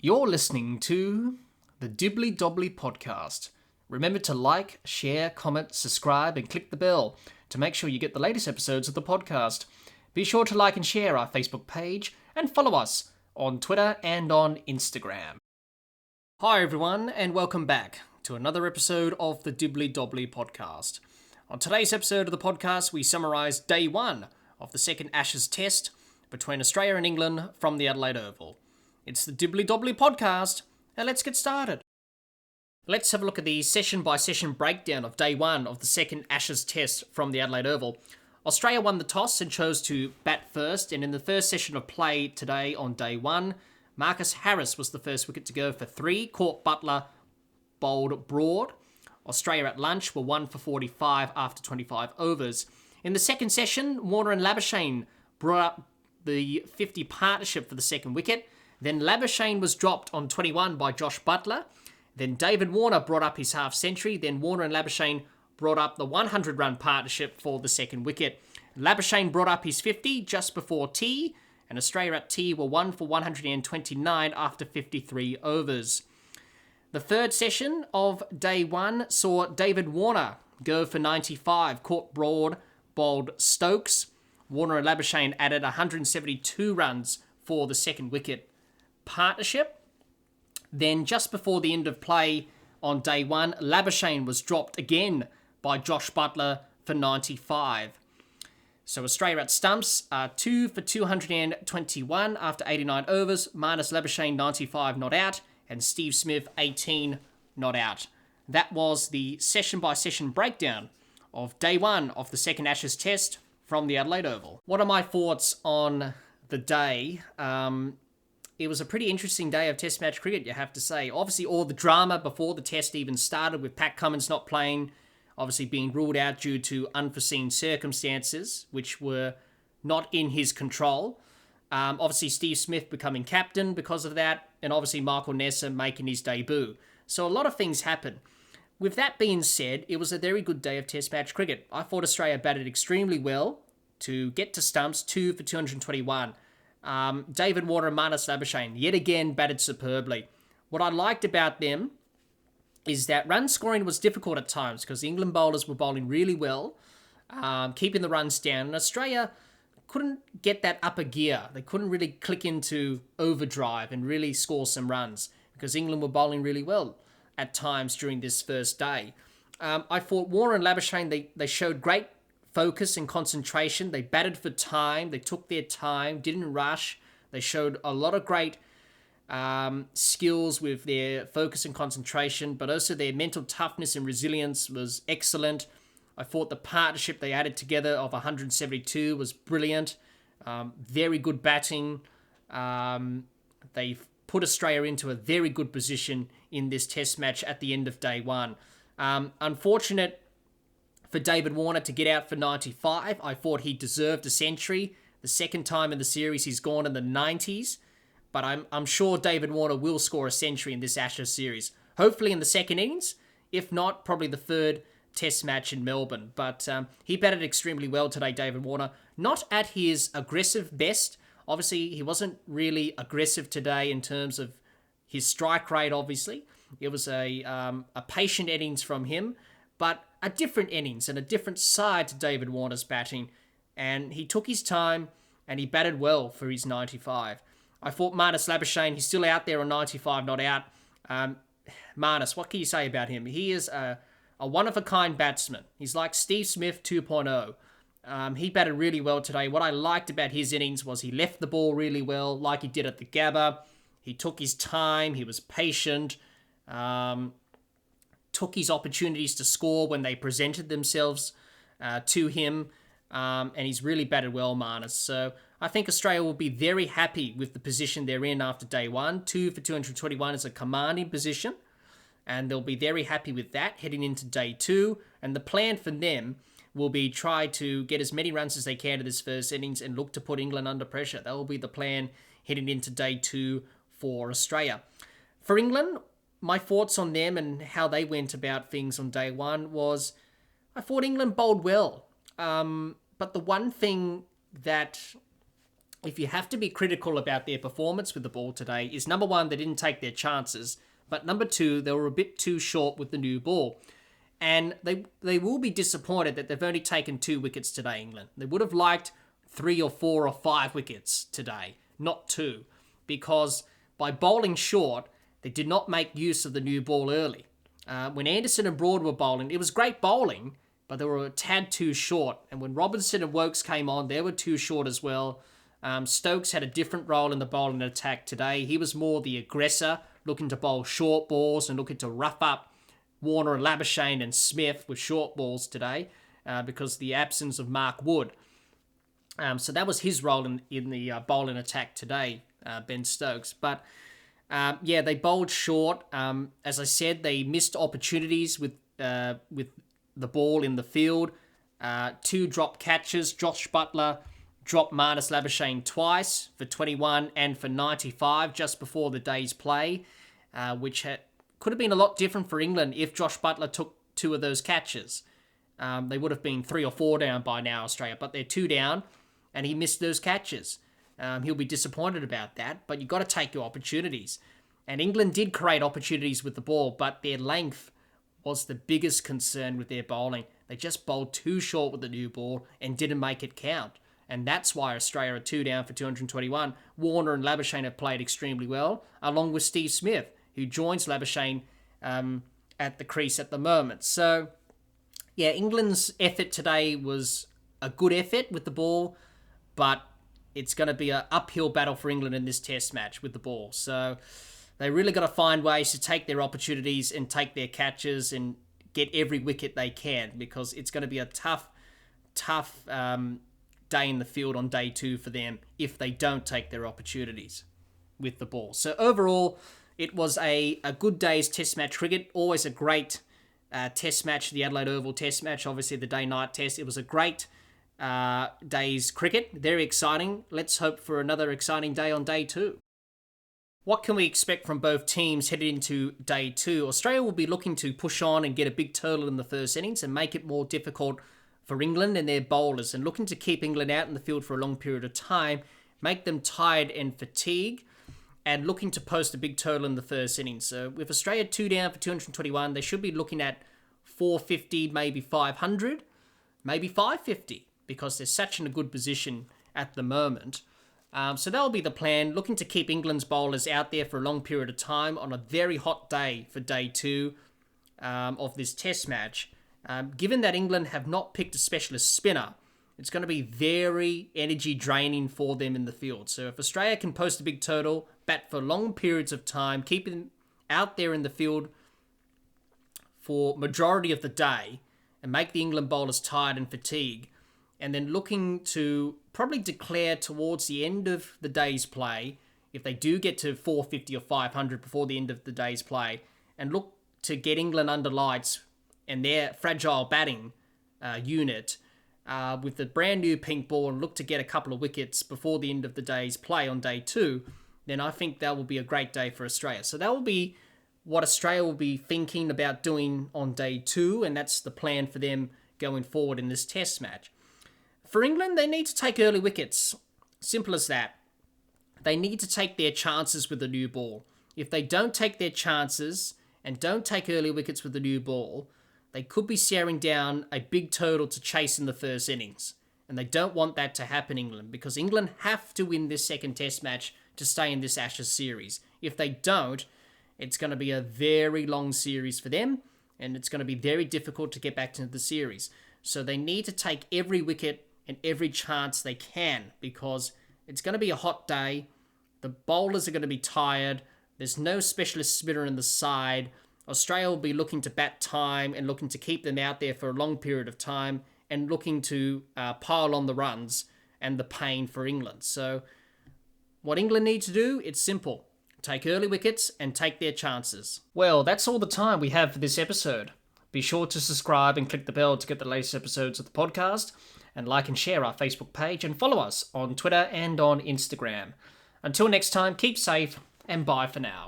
You're listening to the Dibbly Dobbly Podcast. Remember to like, share, comment, subscribe, and click the bell to make sure you get the latest episodes of the podcast. Be sure to like and share our Facebook page and follow us on Twitter and on Instagram. Hi everyone, and welcome back to another episode of the Dibbly Dobbly Podcast. On today's episode of the podcast, we summarise day one of the second Ashes Test between Australia and England from the Adelaide Oval. It's the Dibbly Dobbly Podcast, and let's get started. Let's have a look at the session-by-session breakdown of day one of the second Ashes Test from the Adelaide Oval. Australia won the toss and chose to bat first, and in the first session of play today on day one, Marcus Harris was the first wicket to go for 3, caught Buttler, bowled Broad. Australia at lunch were 1 for 45 after 25 overs. In the second session, Warner and Labuschagne brought up the 50 partnership for the second wicket. Then Labuschagne was dropped on 21 by Josh Buttler. Then David Warner brought up his half-century. Then Warner and Labuschagne brought up the 100-run partnership for the second wicket. Labuschagne brought up his 50 just before tea, and Australia at tea were 1 for 129 after 53 overs. The third session of day one saw David Warner go for 95, caught Broad, bowled Stokes. Warner and Labuschagne added 172 runs for the second wicket partnership. Then just before the end of play on day one, Labuschagne was dropped again by Josh Buttler for 95. So Australia at stumps are 2 for 221 after 89 overs, minus Labuschagne 95 not out, and Steve Smith 18 not out. That was the session-by-session breakdown of day one of the second Ashes Test from the Adelaide Oval. What are my thoughts on the day? It was a pretty interesting day of Test match cricket, you have to say. Obviously, all the drama before the Test even started with Pat Cummins not playing, obviously being ruled out due to unforeseen circumstances, which were not in his control. Obviously, Steve Smith becoming captain because of that, and obviously Michael Nessa making his debut. So a lot of things happened. With that being said, it was a very good day of Test match cricket. I thought Australia batted extremely well to get to stumps, 2 for 221. David Warner and Marnus Labuschagne yet again batted superbly. What I liked about them is that run scoring was difficult at times because the England bowlers were bowling really well, keeping the runs down, and Australia couldn't get that upper gear. They couldn't really click into overdrive and really score some runs because England were bowling really well at times during this first day. I thought Warner and Labuschagne, they showed great focus and concentration. They batted for time. They took their time, didn't rush. They showed a lot of great skills with their focus and concentration, but also their mental toughness and resilience was excellent. I thought the partnership they added together of 172 was brilliant. Very good batting. They put Australia into a very good position in this Test match at the end of day one. Unfortunate for David Warner to get out for 95. I thought he deserved a century. The second time in the series he's gone in the 90s. But I'm sure David Warner will score a century in this Ashes series. Hopefully in the second innings. If not, probably the third Test match in Melbourne. But he batted extremely well today, David Warner. Not at his aggressive best. Obviously, he wasn't really aggressive today in terms of his strike rate, obviously. It was a patient innings from him. But a different innings and a different side to David Warner's batting. And he took his time and he batted well for his 95. I thought Marnus Labuschagne, he's still out there on 95, not out. Marnus, what can you say about him? He is a one-of-a-kind batsman. He's like Steve Smith 2.0. He batted really well today. What I liked about his innings was he left the ball really well, like he did at the Gabba. He took his time. He was patient. Took his opportunities to score when they presented themselves to him. And he's really batted well, Marnus. So I think Australia will be very happy with the position they're in after day one. 2 for 221 is a commanding position. And they'll be very happy with that heading into day two. And the plan for them will be try to get as many runs as they can to this first innings and look to put England under pressure. That will be the plan heading into day two for Australia. For England, my thoughts on them and how they went about things on day one was I thought England bowled well. But the one thing that if you have to be critical about their performance with the ball today, is number one, they didn't take their chances, but number two, they were a bit too short with the new ball. And they will be disappointed that they've only taken 2 wickets today, England. They would have liked 3 or 4 or 5 wickets today, not 2, because by bowling short, they did not make use of the new ball early. When Anderson and Broad were bowling, it was great bowling, but they were a tad too short. And when Robinson and Wokes came on, they were too short as well. Stokes had a different role in the bowling attack today. He was more the aggressor, looking to bowl short balls and looking to rough up Warner and Labuschagne and Smith with short balls today because of the absence of Mark Wood. So that was his role in the bowling attack today, Ben Stokes. But they bowled short. As I said, they missed opportunities with the ball in the field. 2 drop catches. Josh Buttler dropped Marnus Labuschagne twice for 21 and for 95 just before the day's play, which could have been a lot different for England if Josh Buttler took 2 of those catches. They would have been 3 or 4 down by now, Australia, but they're 2 down, and he missed those catches. He'll be disappointed about that, but you've got to take your opportunities. And England did create opportunities with the ball, but their length was the biggest concern with their bowling. They just bowled too short with the new ball and didn't make it count. And that's why Australia are 2 down for 221. Warner and Labuschagne have played extremely well, along with Steve Smith, who joins Labuschagne at the crease at the moment. So, yeah, England's effort today was a good effort with the ball, but it's going to be an uphill battle for England in this test match with the ball. So they really got to find ways to take their opportunities and take their catches and get every wicket they can, because it's going to be a tough day in the field on day 2 for them if they don't take their opportunities with the ball. So overall, it was a good day's test match cricket. Always a great test match, the Adelaide Oval test match, obviously the day-night test. It was a great day's cricket. Very exciting. Let's hope for another exciting day on day 2. What can we expect from both teams headed into day 2? Australia will be looking to push on and get a big total in the first innings and make it more difficult for England and their bowlers, and looking to keep England out in the field for a long period of time, make them tired and fatigued, and looking to post a big total in the first innings. So with Australia 2 down for 221, they should be looking at 450, maybe 500, maybe 550, because they're such in a good position at the moment. So that'll be the plan, looking to keep England's bowlers out there for a long period of time on a very hot day for day 2 of this test match. Given that England have not picked a specialist spinner, it's going to be very energy draining for them in the field. So if Australia can post a big total, bat for long periods of time, keep them out there in the field for majority of the day, and make the England bowlers tired and fatigued, and then looking to probably declare towards the end of the day's play, if they do get to 450 or 500 before the end of the day's play, and look to get England under lights and their fragile batting unit with the brand new pink ball, and look to get a couple of wickets before the end of the day's play on day 2, then I think that will be a great day for Australia. So that will be what Australia will be thinking about doing on day 2, and that's the plan for them going forward in this test match. For England, they need to take early wickets. Simple as that. They need to take their chances with the new ball. If they don't take their chances and don't take early wickets with the new ball, they could be staring down a big total to chase in the first innings. And they don't want that to happen, England, because England have to win this second test match to stay in this Ashes series. If they don't, it's going to be a very long series for them, and it's going to be very difficult to get back into the series. So they need to take every wicket and every chance they can, because it's going to be a hot day. The bowlers are going to be tired. There's no specialist spinner in the side. Australia will be looking to bat time and looking to keep them out there for a long period of time, and looking to pile on the runs and the pain for England. So what England need to do, it's simple. Take early wickets and take their chances. Well, that's all the time we have for this episode. Be sure to subscribe and click the bell to get the latest episodes of the podcast, and like and share our Facebook page, and follow us on Twitter and on Instagram. Until next time, keep safe, and bye for now.